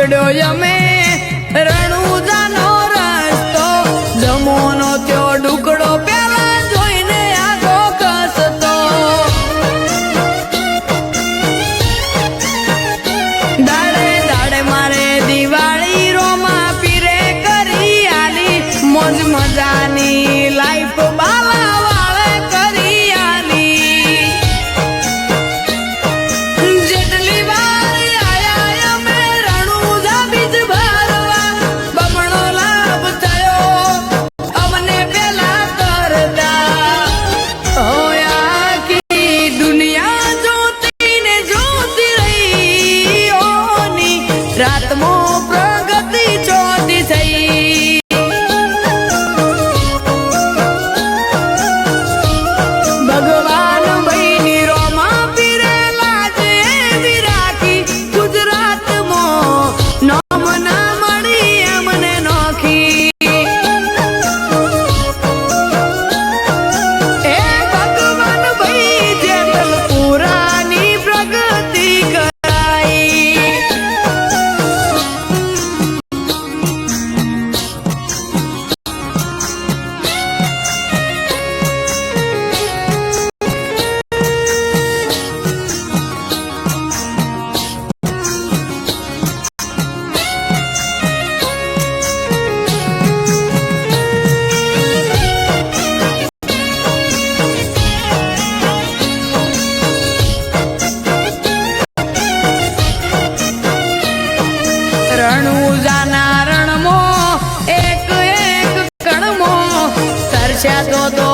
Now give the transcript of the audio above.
પકડ્યો અમે રણુજાનો રસ્તો જમોનો ત્યો ડુકડો પેલા જોઈને આગો કસતો દાડે દાડે મારે દિવાળી રોમા પીરે કરી આલી મોજ મજાની લાઈફ બાલા વાળે કરી આલી જેટલી વાર આયા અમે રણુજા બીજ ભરવા બમણો લાભ થયો અમને પેલા કરતા હોયા કી દુનિયા જોતી ને જોતી રહી ઓની રાતમો પ્રગતિ ચોથી થઈ ભગવાન ભાઈની રોમા પીરેલા જેવી રાખી ગુજરાતમાં નામ ના મળી એમને નોખી એ ભગવાન ભાઈ જેતલપુરાની પ્રગતિ કરાઈ રણુજાના રણમો એક એક કણમો તરસ્યા તો